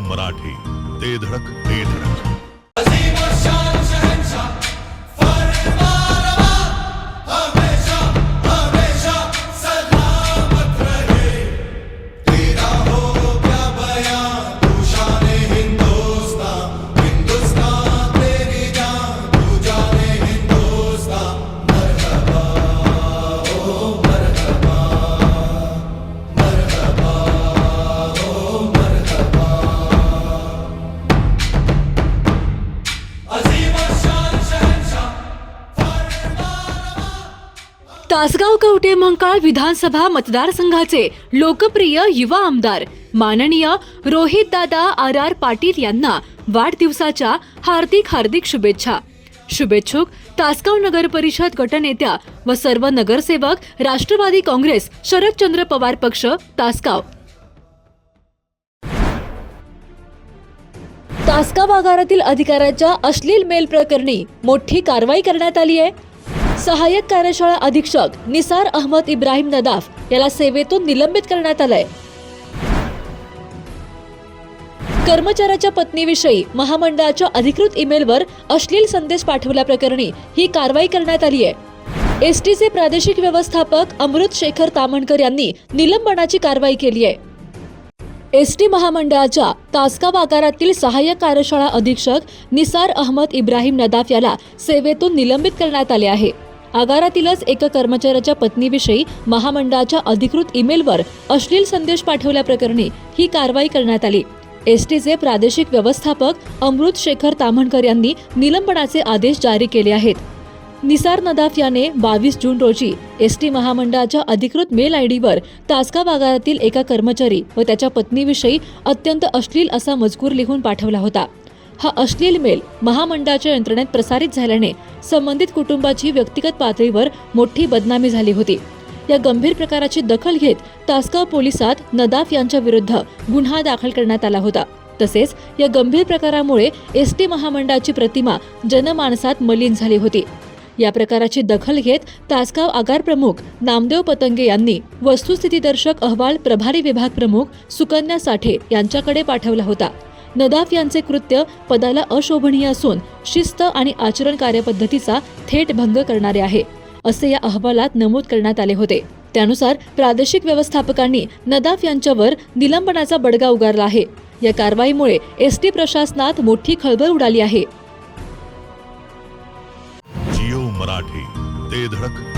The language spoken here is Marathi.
मराठी, ते धडक ते धडक। तासगाव कवठे महांकाळ विधानसभा मतदारसंघाचे लोकप्रिय युवा आमदार माननीय रोहितदादा आर पाटील यांना वाढदिवसाच्या हार्दिक शुभेच्छा। शुभेच्छुक तासगाव नगर परिषद गटनेत्या व सर्व नगरसेवक, राष्ट्रवादी काँग्रेस शरदचंद्र पवार पक्ष तासगाव। तासगाव आगारातील अधिकाऱ्याच्या अश्लील मेल प्रकरणी मोठी कारवाई करण्यात आली आहे। सहाय्यक कार्यशाळा अधीक्षक निसार अहमद इब्राहिम नदाफ याला सेवेतून निलंबित करण्यात आलंय। कर्मचाऱ्याच्या पत्नीविषयी महामंडळाच्या अधिकृत ईमेलवर अश्लील संदेश पाठवल्याप्रकरणी ही कारवाई करण्यात आली आहे। एसटीचे प्रादेशिक व्यवस्थापक अमृत शेखर तामणकर यांनी निलंबनाची कारवाई केली आहे। एसटी महामंडळाच्या तासगाव आगारातील सहाय्यक कार्यशाळा अधीक्षक निसार अहमद इब्राहिम नदाफ याला सेवेतून निलंबित करण्यात आले आहे। आगारातीलच एका कर्मचाऱ्याच्या पत्नीविषयी महामंडळाच्या अधिकृत ईमेलवर अश्लील संदेश पाठवल्याप्रकरणी ही कारवाई करण्यात आली। एसटीचे प्रादेशिक व्यवस्थापक अमृत शेखर तामणकर यांनी निलंबनाचे आदेश जारी केले आहेत। निसार नदाफ याने 22 जून रोजी एसटी महामंडळाच्या अधिकृत मेल आयडीवर तासगाव आगारातील एका कर्मचारी व त्याच्या पत्नीविषयी अत्यंत अश्लील असा मजकूर लिहून पाठवला होता। हा अश्लील मेल महामंडळाच्या यंत्रणेत प्रसारित झाल्याने संबंधित कुटुंबाची व्यक्तिगत पातळीवर मोठी बदनामी झाली होती। या गंभीर प्रकाराची दखल घेत तासगाव पोलिसात नदाफ यांच्या विरुद्ध गुन्हा दाखल करण्यात आला होता। तसेच या गंभीर प्रकारामुळे एसटी महामंडळाची प्रतिमा जनमानसात मलिन झाली होती। या प्रकाराची दखल घेत तासगाव आगार प्रमुख नामदेव पतंगे यांनी वस्तुस्थितीदर्शक अहवाल प्रभारी विभाग प्रमुख सुकन्या साठे यांच्याकडे पाठवला होता। नदाफ यांचे कृत्य पदाला अशोभनीय असून शिस्त आणि आचरण कार्यपद्धतीचा थेट भंग करणारे आहे, असे या अहवालात नमूद करण्यात आले होते। त्यानुसार प्रादेशिक व्यवस्थापकांनी नदाफ यांच्यावर निलंबनाचा बडगा उगारला आहे। या कारवाईमुळे एसटी प्रशासनात मोठी खळबळ उडाली आहे। जिओ मराठी, ते धडक